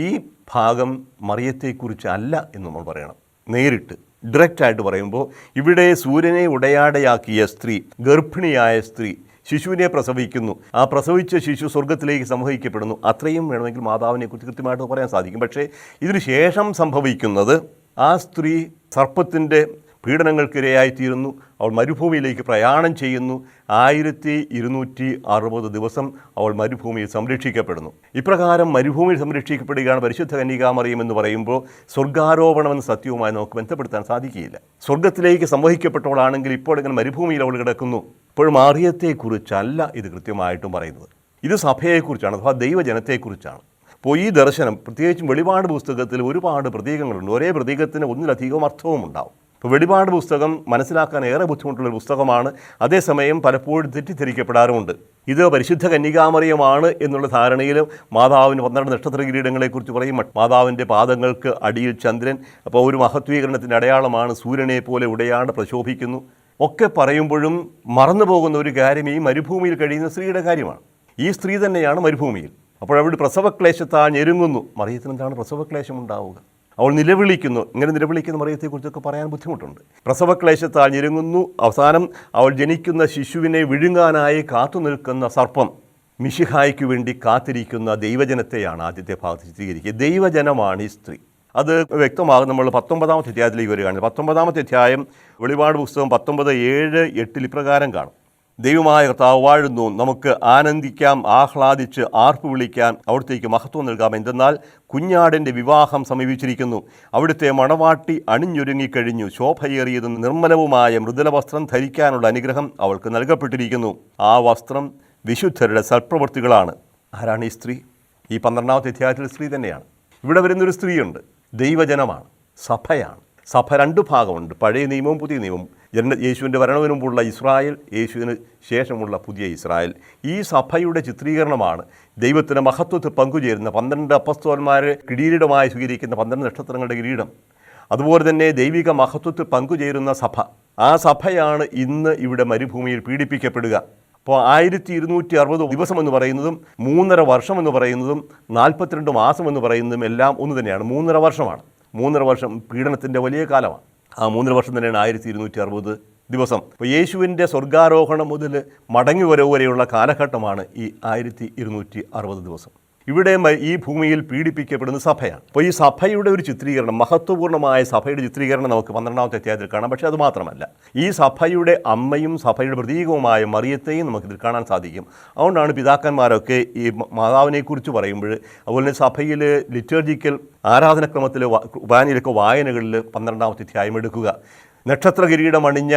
ഈ ഭാഗം മറിയത്തെക്കുറിച്ച് അല്ല എന്ന് നമ്മൾ പറയണം. നേരിട്ട് ഡയറക്റ്റായിട്ട് പറയുമ്പോൾ ഇവിടെ സൂര്യനെ ഉടയാടയാക്കിയ സ്ത്രീ, ഗർഭിണിയായ സ്ത്രീ ശിശുവിനെ പ്രസവിക്കുന്നു. ആ പ്രസവിച്ച ശിശു സ്വർഗത്തിലേക്ക് സംവഹിക്കപ്പെടുന്നു. അത്രയും വേണമെങ്കിൽ മാതാവിനെക്കുറിച്ച് കൃത്യമായിട്ട് പറയാൻ സാധിക്കും. പക്ഷേ ഇതിനു ശേഷം സംഭവിക്കുന്നത്, ആ സ്ത്രീ സർപ്പത്തിൻ്റെ പീഡനങ്ങൾക്കിരയായിത്തീരുന്നു. അവൾ മരുഭൂമിയിലേക്ക് പ്രയാണം ചെയ്യുന്നു. 1260 ദിവസം അവൾ മരുഭൂമിയിൽ സംരക്ഷിക്കപ്പെടുന്നു. ഇപ്രകാരം മരുഭൂമിയിൽ സംരക്ഷിക്കപ്പെടുകയാണ് പരിശുദ്ധ കന്യകാമറിയം എന്ന് പറയുമ്പോൾ സ്വർഗാരോപണമെന്ന സത്യവുമായി നമുക്ക് ബന്ധപ്പെടുത്താൻ സാധിക്കുകയില്ല. സ്വർഗത്തിലേക്ക് സംവഹിക്കപ്പെട്ടവളാണെങ്കിൽ ഇപ്പോൾ ഇങ്ങനെ മരുഭൂമിയിൽ അവൾ കിടക്കുന്നു. ഇപ്പോൾ മറിയത്തെക്കുറിച്ചല്ല ഇത് കൃത്യമായിട്ടും പറയുന്നത്. ഇത് സഭയെക്കുറിച്ചാണ്, അഥവാ ദൈവജനത്തെക്കുറിച്ചാണ്. അപ്പോൾ ഈ ദർശനം, പ്രത്യേകിച്ചും വെളിപാട് പുസ്തകത്തിൽ ഒരുപാട് പ്രതീകങ്ങളുണ്ട്. ഒരേ പ്രതീകത്തിന് ഒന്നിലധികം അർത്ഥവും ഉണ്ടാവും. ഇപ്പോൾ വെളിപാട് പുസ്തകം മനസ്സിലാക്കാൻ ഏറെ ബുദ്ധിമുട്ടുള്ളൊരു പുസ്തകമാണ്. അതേസമയം പലപ്പോഴും തെറ്റിദ്ധരിക്കപ്പെടാറുമുണ്ട്. ഇത് പരിശുദ്ധ കന്യകാമറിയമാണ് എന്നുള്ള ധാരണയിലും മാതാവിന് 12 നക്ഷത്ര കിരീടങ്ങളെക്കുറിച്ച് പറയും. മാതാവിൻ്റെ പാദങ്ങൾക്ക് അടിയിൽ ചന്ദ്രൻ, അപ്പോൾ ഒരു മഹത്വീകരണത്തിൻ്റെ അടയാളമാണ്. സൂര്യനെ പോലെ ഉടയാട പ്രശോഭിക്കുന്നു ഒക്കെ പറയുമ്പോഴും മറന്നു പോകുന്ന ഒരു കാര്യം ഈ മരുഭൂമിയിൽ കഴിയുന്ന സ്ത്രീയുടെ കാര്യമാണ്. ഈ സ്ത്രീ തന്നെയാണ് മരുഭൂമിയിൽ. അപ്പോൾ അവിടെ പ്രസവക്ലേശത്താൽ ഞെരുങ്ങുന്നു. മറിയത്തിന് എന്താണ് പ്രസവക്ലേശം ഉണ്ടാവുക? അവൾ നിലവിളിക്കുന്നു. ഇങ്ങനെ നിലവിളിക്കുന്ന മറിയത്തെക്കുറിച്ചൊക്കെ പറയാൻ ബുദ്ധിമുട്ടുണ്ട്. പ്രസവക്ലേശത്താൽ ഞെരുങ്ങുന്നു. അവസാനം അവൾ ജനിക്കുന്ന ശിശുവിനെ വിഴുങ്ങാനായി കാത്തു നിൽക്കുന്ന സർപ്പം, മിശിഹായ്ക്ക് വേണ്ടി കാത്തിരിക്കുന്ന ദൈവജനത്തെയാണ് ആദ്യത്തെ ഭാഗത്ത് ചിത്രീകരിക്കുക. ദൈവജനമാണ് ഈ സ്ത്രീ. അത് വ്യക്തമാകും നമ്മൾ 19-ാമത്തെ അധ്യായത്തിലേക്ക് വരികയാണ്. 19-ാമത്തെ അധ്യായം വെളിപാട് പുസ്തകം 19:7-8 ഇപ്രകാരം കാണും. ദൈവമായ കർത്താവ് വാഴുന്നു, നമുക്ക് ആനന്ദിക്കാം, ആഹ്ലാദിച്ച് ആർപ്പ് വിളിക്കാൻ, അവിടുത്തേക്ക് മഹത്വം നൽകാം. എന്തെന്നാൽ കുഞ്ഞാടിൻ്റെ വിവാഹം സമീപിച്ചിരിക്കുന്നു, അവിടുത്തെ മണവാട്ടി അണിഞ്ഞൊരുങ്ങിക്കഴിഞ്ഞു. ശോഭയേറിയതും നിർമ്മലവുമായ മൃദുല വസ്ത്രം ധരിക്കാനുള്ള അനുഗ്രഹം അവൾക്ക് നൽകപ്പെട്ടിരിക്കുന്നു. ആ വസ്ത്രം വിശുദ്ധരുടെ സൽപ്രവൃത്തികളാണ്. ആരാണ് ഈ സ്ത്രീ? ഈ 12-ാമത്തെ അധ്യായത്തിൽ സ്ത്രീ തന്നെയാണ്. ഇവിടെ വരുന്നൊരു സ്ത്രീയുണ്ട്, ദൈവജനമാണ്, സഭയാണ്. സഭ 2 ഭാഗമുണ്ട്, പഴയ നിയമവും പുതിയ നിയമവും. യേശുവിൻ്റെ വരണവിന് മുമ്പുള്ള ഇസ്രായേൽ, യേശുവിന് ശേഷമുള്ള പുതിയ ഇസ്രായേൽ. ഈ സഭയുടെ ചിത്രീകരണമാണ് ദൈവത്തിൻ്റെ മഹത്വത്തിൽ പങ്കുചേരുന്ന 12 അപ്പസ്തോലന്മാരെ കിരീടമായി സ്വീകരിക്കുന്ന 12 നക്ഷത്രങ്ങളുടെ കിരീടം. അതുപോലെ തന്നെ ദൈവിക മഹത്വത്തിൽ പങ്കുചേരുന്ന സഭ. ആ സഭയാണ് ഇന്ന് ഇവിടെ മരുഭൂമിയിൽ പീഡിപ്പിക്കപ്പെടുക. അപ്പോൾ 1260 ദിവസം എന്ന് പറയുന്നതും 3.5 വർഷം എന്ന് പറയുന്നതും 42 മാസം എന്ന് പറയുന്നതും എല്ലാം ഒന്ന് തന്നെയാണ്. 3.5 വർഷമാണ്. 3.5 വർഷം പീഡനത്തിൻ്റെ വലിയ കാലമാണ്. ആ 3.5 വർഷം തന്നെയാണ് 1260 ദിവസം. അപ്പോൾ യേശുവിൻ്റെ സ്വർഗാരോഹണം മുതൽ മടങ്ങി വരവ് വരെയുള്ള കാലഘട്ടമാണ് ഈ 1260 ദിവസം. ഇവിടെ ഈ ഭൂമിയിൽ പീഡിപ്പിക്കപ്പെടുന്ന സഭയാണ്. അപ്പോൾ ഈ സഭയുടെ ഒരു ചിത്രീകരണം, മഹത്വപൂർണ്ണമായ സഭയുടെ ചിത്രീകരണം നമുക്ക് 12-ാമത്തെ അധ്യായത്തിൽ കാണാം. പക്ഷേ അത് മാത്രമല്ല, ഈ സഭയുടെ അമ്മയും സഭയുടെ പ്രതീകവുമായ മറിയത്തെയും നമുക്കിതിൽ കാണാൻ സാധിക്കും. അതുകൊണ്ടാണ് പിതാക്കന്മാരൊക്കെ ഈ മാതാവിനെക്കുറിച്ച് പറയുമ്പോൾ, അതുപോലെ തന്നെ സഭയിൽ ലിറ്റർജിക്കൽ ആരാധനക്രമത്തിൽ കുർബാനയിലൊക്കെ വായനകളിൽ 12-ാമത്തെ അധ്യായം എടുക്കുക. നക്ഷത്ര കിരീടമണിഞ്ഞ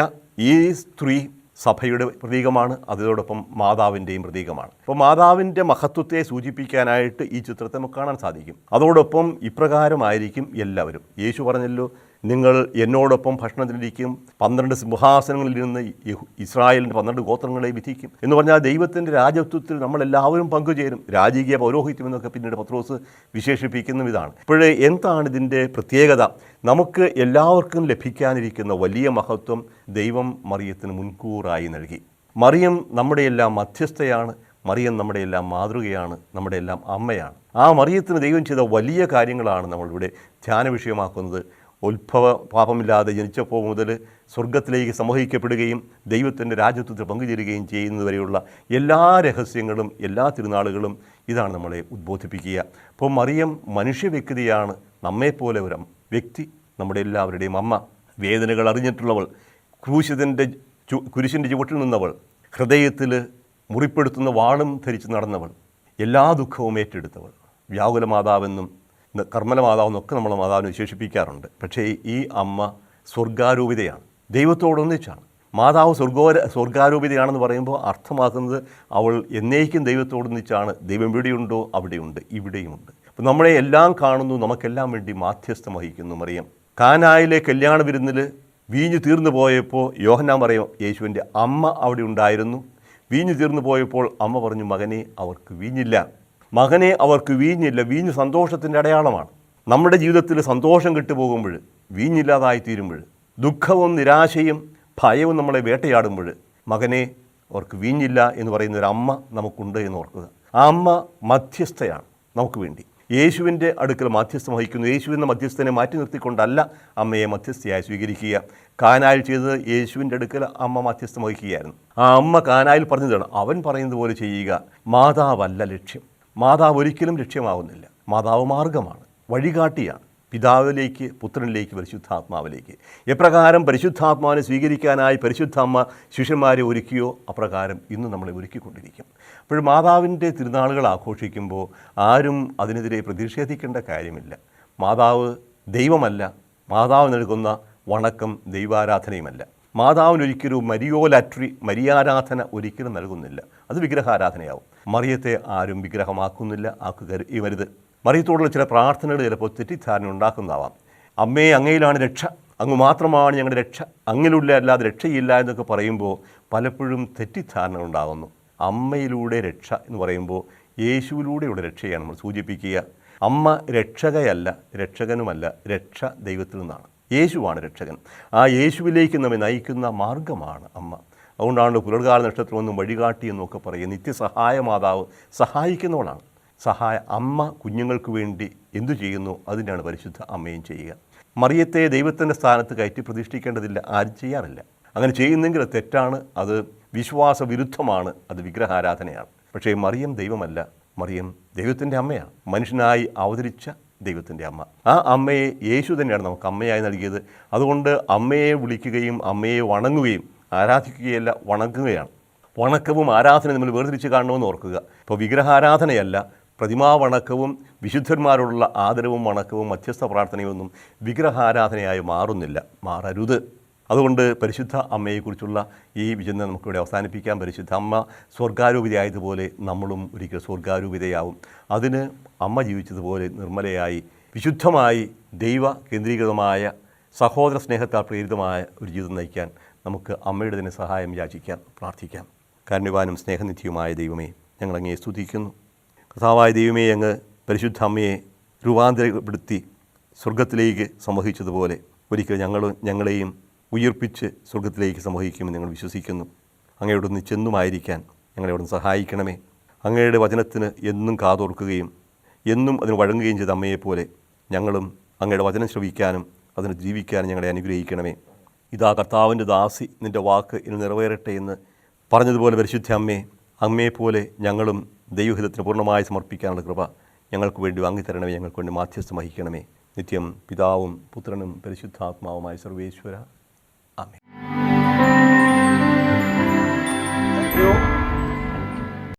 ഈ സ്ത്രീ സഭയുടെ പ്രതീകമാണ്, അതോടൊപ്പം മാതാവിൻ്റെയും പ്രതീകമാണ്. അപ്പോൾ മാതാവിൻ്റെ മഹത്വത്തെ സൂചിപ്പിക്കാനായിട്ട് ഈ ചിത്രത്തെ നമുക്ക് കാണാൻ സാധിക്കും. അതോടൊപ്പം ഇപ്രകാരമായിരിക്കും എല്ലാവരും. യേശു പറഞ്ഞല്ലോ, നിങ്ങൾ എന്നോടൊപ്പം ഭക്ഷണത്തിലിരിക്കും, 12 സിംഹാസനങ്ങളിൽ നിന്ന് ഇസ്രായേലിൻ്റെ 12 ഗോത്രങ്ങളെ വിധിക്കും എന്ന് പറഞ്ഞാൽ ദൈവത്തിൻ്റെ രാജത്വത്തിൽ നമ്മളെല്ലാവരും പങ്കുചേരും. രാജകീയ പൗരോഹിത്യം എന്നൊക്കെ പിന്നീട് പത്രോസ് വിശേഷിപ്പിക്കുന്ന ഇതാണ്. ഇപ്പോഴേ എന്താണ് ഇതിൻ്റെ പ്രത്യേകത? നമുക്ക് എല്ലാവർക്കും ലഭിക്കാനിരിക്കുന്ന വലിയ മഹത്വം ദൈവം മറിയത്തിന് മുൻകൂറായി നൽകി. മറിയം നമ്മുടെ എല്ലാം മധ്യസ്ഥയാണ്, മറിയം നമ്മുടെ എല്ലാം മാതൃകയാണ്, നമ്മുടെ എല്ലാം അമ്മയാണ്. ആ മറിയത്തിന് ദൈവം ചെയ്ത വലിയ കാര്യങ്ങളാണ് നമ്മളിവിടെ ധ്യാന വിഷയമാക്കുന്നത്. ഉത്ഭവ പാപമില്ലാതെ ജനിച്ചപ്പോൾ മുതൽ സ്വർഗത്തിലേക്ക് സമൂഹിക്കപ്പെടുകയും ദൈവത്തിൻ്റെ രാജ്യത്വത്തിൽ പങ്കുചേരുകയും ചെയ്യുന്നതുവരെയുള്ള എല്ലാ രഹസ്യങ്ങളും എല്ലാ തിരുനാളുകളും ഇതാണ് നമ്മളെ ഉദ്ബോധിപ്പിക്കുക. അപ്പോൾ മറിയം മനുഷ്യ വ്യക്തിയാണ്, നമ്മെപ്പോലെ ഒരു വ്യക്തി, നമ്മുടെ എല്ലാവരുടെയും അമ്മ. വേദനകൾ അറിഞ്ഞിട്ടുള്ളവൾ, കുരിശിൻ്റെ ചുവട്ടിൽ നിന്നവൾ, ഹൃദയത്തിൽ മുറിപ്പെടുത്തുന്ന വാളും ധരിച്ച് നടന്നവൾ, എല്ലാ ദുഃഖവും ഏറ്റെടുത്തവൾ, വ്യാകുല മാതാവെന്നും കർമ്മല മാതാവെന്നൊക്കെ നമ്മൾ മാതാവിനെ വിശേഷിപ്പിക്കാറുണ്ട്. പക്ഷേ ഈ അമ്മ സ്വർഗാരൂപിതയാണ്, ദൈവത്തോടൊന്നിച്ചാണ്. മാതാവ് സ്വർഗാരൂപിതയാണെന്ന് പറയുമ്പോൾ അർത്ഥമാക്കുന്നത് അവൾ എന്നേക്കും ദൈവത്തോടൊന്നിച്ചാണ്. ദൈവം എവിടെയുണ്ടോ അവിടെയുണ്ട്, ഇവിടെയുമുണ്ട്. അപ്പോൾ നമ്മളെ എല്ലാം കാണുന്നു, നമുക്കെല്ലാം വേണ്ടി മാധ്യസ്ഥം വഹിക്കുന്നു മറിയം. കാനായിലെ കല്യാണ വിരുന്നിൽ വീഞ്ഞു തീർന്നു പോയപ്പോൾ യോഹന്നാൻ പറയും, യേശുവിൻ്റെ അമ്മ അവിടെ ഉണ്ടായിരുന്നു. വീഞ്ഞു തീർന്നു പോയപ്പോൾ അമ്മ പറഞ്ഞു, മകനെ അവർക്ക് വീഞ്ഞില്ല. മകനെ അവർക്ക് വീഞ്ഞില്ല. വീഞ്ഞ് സന്തോഷത്തിൻ്റെ അടയാളമാണ്. നമ്മുടെ ജീവിതത്തിൽ സന്തോഷം കിട്ടുപോകുമ്പോൾ, വീഞ്ഞില്ലാതായി തീരുമ്പോൾ, ദുഃഖവും നിരാശയും ഭയവും നമ്മളെ വേട്ടയാടുമ്പോൾ, മകനെ അവർക്ക് വീഞ്ഞില്ല എന്ന് പറയുന്ന ഒരു അമ്മ നമുക്കുണ്ട് എന്ന് ഓർക്കുക. ആ അമ്മ മധ്യസ്ഥയാണ് നമുക്ക് വേണ്ടി. യേശുവിൻ്റെ അടുക്കൽ മാധ്യസ്ഥം വഹിക്കുന്നു. യേശുവിൻ്റെ മധ്യസ്ഥനെ മാറ്റി നിർത്തിക്കൊണ്ടല്ല അമ്മയെ മധ്യസ്ഥയായി സ്വീകരിക്കുക. കാനായിൽ ചെയ്തത് യേശുവിൻ്റെ അടുക്കൽ അമ്മ മാധ്യസ്ഥം വഹിക്കുകയായിരുന്നു. ആ അമ്മ കാനായിൽ പറഞ്ഞതാണ്, അവൻ പറയുന്നത് പോലെ ചെയ്യുക. മാതാവല്ല ലക്ഷ്യം. മാതാവ് ഒരിക്കലും ലക്ഷ്യമാവുന്നില്ല. മാതാവ് മാർഗമാണ്, വഴികാട്ടിയാണ്. പിതാവിലേക്ക്, പുത്രനിലേക്ക്, പരിശുദ്ധാത്മാവിലേക്ക്. എപ്രകാരം പരിശുദ്ധാത്മാവിനെ സ്വീകരിക്കാനായി പരിശുദ്ധ അമ്മ ശിഷ്യന്മാരെ ഒരുക്കിയോ അപ്രകാരം ഇന്ന് നമ്മളെ ഒരുക്കിക്കൊണ്ടിരിക്കും. അപ്പോൾ മാതാവിൻ്റെ തിരുനാളുകൾ ആഘോഷിക്കുമ്പോൾ ആരും അതിനെതിരെ പ്രതിഷേധിക്കേണ്ട കാര്യമില്ല. മാതാവ് ദൈവമല്ല, മാതാവ് നൽകുന്ന വണക്കം ദൈവാരാധനയുമല്ല. മാതാവിനൊരിക്കലും മരിയാരാധന ഒരിക്കലും നൽകുന്നില്ല. അത് വിഗ്രഹാരാധനയാവും. മറിയത്തെ ആരും വിഗ്രഹമാക്കുന്നില്ല, ആക്കുകരുത്. മറിയത്തോടുള്ള ചില പ്രാർത്ഥനകൾ ചിലപ്പോൾ തെറ്റിദ്ധാരണ ഉണ്ടാക്കുന്നതാവാം. അമ്മേ, അങ്ങയിലാണ് രക്ഷ, അങ്ങ് മാത്രമാണ് ഞങ്ങളുടെ രക്ഷ, അങ്ങിലുള്ള അല്ലാതെ രക്ഷയില്ല എന്നൊക്കെ പറയുമ്പോൾ പലപ്പോഴും തെറ്റിദ്ധാരണ ഉണ്ടാകുന്നു. അമ്മയിലൂടെ രക്ഷ എന്ന് പറയുമ്പോൾ യേശുവിലൂടെയുള്ള രക്ഷയാണ് നമ്മൾ സൂചിപ്പിക്കുക. അമ്മ രക്ഷകയല്ല, രക്ഷകനുമല്ല. രക്ഷ ദൈവത്തിൽ നിന്നാണ്. യേശുവാണ് രക്ഷകൻ. ആ യേശുവിലേക്ക് നമ്മെ നയിക്കുന്ന മാർഗമാണ് അമ്മ. അതുകൊണ്ടാണ് പുലർകാല നക്ഷത്രം എന്നും വഴികാട്ടി എന്നൊക്കെ പറയുക. നിത്യസഹായ മാതാവ് സഹായിക്കുന്നവളാണ്. അമ്മ കുഞ്ഞുങ്ങൾക്ക് വേണ്ടി എന്തു ചെയ്യുന്നു അതിനാണ് പരിശുദ്ധ അമ്മയും ചെയ്യുക. മറിയത്തെ ദൈവത്തിൻ്റെ സ്ഥാനത്ത് കയറ്റി പ്രതിഷ്ഠിക്കേണ്ടതില്ല, ആരും ചെയ്യാറില്ല. അങ്ങനെ ചെയ്യുന്നെങ്കിൽ അത് തെറ്റാണ്, അത് വിശ്വാസ വിരുദ്ധമാണ്, അത് വിഗ്രഹാരാധനയാണ്. പക്ഷേ മറിയം ദൈവമല്ല, മറിയം ദൈവത്തിൻ്റെ അമ്മയാണ്, മനുഷ്യനായി അവതരിച്ച ദൈവത്തിൻ്റെ അമ്മ. ആ അമ്മയെ യേശു തന്നെയാണ് നമുക്ക് അമ്മയായി നൽകിയത്. അതുകൊണ്ട് അമ്മയെ വിളിക്കുകയും അമ്മയെ വണങ്ങുകയും, ആരാധിക്കുകയല്ല വണങ്ങുകയാണ്. വണക്കവും ആരാധനയും നമ്മൾ വേർതിരിച്ച് കാണണമെന്ന് ഓർക്കുക. ഇപ്പോൾ വിഗ്രഹാരാധനയല്ല, പ്രതിമാവണക്കവും വിശുദ്ധന്മാരോടുള്ള ആദരവും വണക്കവും മധ്യസ്ഥ പ്രാർത്ഥനയൊന്നും വിഗ്രഹാരാധനയായി മാറരുത്. അതുകൊണ്ട് പരിശുദ്ധ അമ്മയെക്കുറിച്ചുള്ള ഈ വിചിന്തനം നമുക്കിവിടെ അവസാനിപ്പിക്കാം. പരിശുദ്ധ അമ്മ സ്വർഗാരൂപിതയായതുപോലെ നമ്മളും ഒരിക്കൽ സ്വർഗാരൂപിതയാവും. അതിന് അമ്മ ജീവിച്ചതുപോലെ നിർമ്മലയായി, വിശുദ്ധമായി, ദൈവ കേന്ദ്രീകൃതമായ, സഹോദര സ്നേഹത്താൽ പ്രേരിതമായ ഒരു ജീവിതം നയിക്കാൻ നമുക്ക് അമ്മയുടെ തന്നെ സഹായം യാചിക്കാം, പ്രാർത്ഥിക്കാം. കാരുണ്യവാനും സ്നേഹനിധിയുമായ ദൈവമേ, ഞങ്ങളങ്ങയെ സ്തുതിക്കുന്നു. കർത്താവായ ദൈവമേ, അങ്ങ് പരിശുദ്ധ അമ്മയെ രൂപാന്തരപ്പെടുത്തി സ്വർഗത്തിലേക്ക് സമൂഹിച്ചതുപോലെ ഒരിക്കൽ ഞങ്ങളെയും ഉയർപ്പിച്ച് സ്വർഗത്തിലേക്ക് സമൂഹിക്കുമെന്ന് ഞങ്ങൾ വിശ്വസിക്കുന്നു. അങ്ങയോടൊന്ന് ചെന്നുമായിരിക്കാൻ ഞങ്ങളെയോടൊന്ന് സഹായിക്കണമേ. അങ്ങയുടെ വചനത്തിന് എന്നും കാതോർക്കുകയും എന്നും അതിന് വഴങ്ങുകയും ചെയ്ത അമ്മയെപ്പോലെ ഞങ്ങളും അങ്ങയുടെ വചനം ശ്രവിക്കാനും അതിന് ജീവിക്കാനും ഞങ്ങളെ അനുഗ്രഹിക്കണമേ. ഇതാ കർത്താവിൻ്റെ ദാസി, നിൻ്റെ വാക്ക് ഇന്ന് നിറവേറട്ടെ എന്ന് പറഞ്ഞതുപോലെ പരിശുദ്ധ അമ്മയെപ്പോലെ ഞങ്ങളും ദൈവഹിതത്തിന് പൂർണ്ണമായി സമർപ്പിക്കാനുള്ള കൃപ ഞങ്ങൾക്ക് വേണ്ടി വാങ്ങിത്തരണമേ, ഞങ്ങൾക്ക് വേണ്ടി മാധ്യസ്ഥം വഹിക്കണമേ. നിത്യം പിതാവും പുത്രനും പരിശുദ്ധാത്മാവുമായ സർവേശ്വര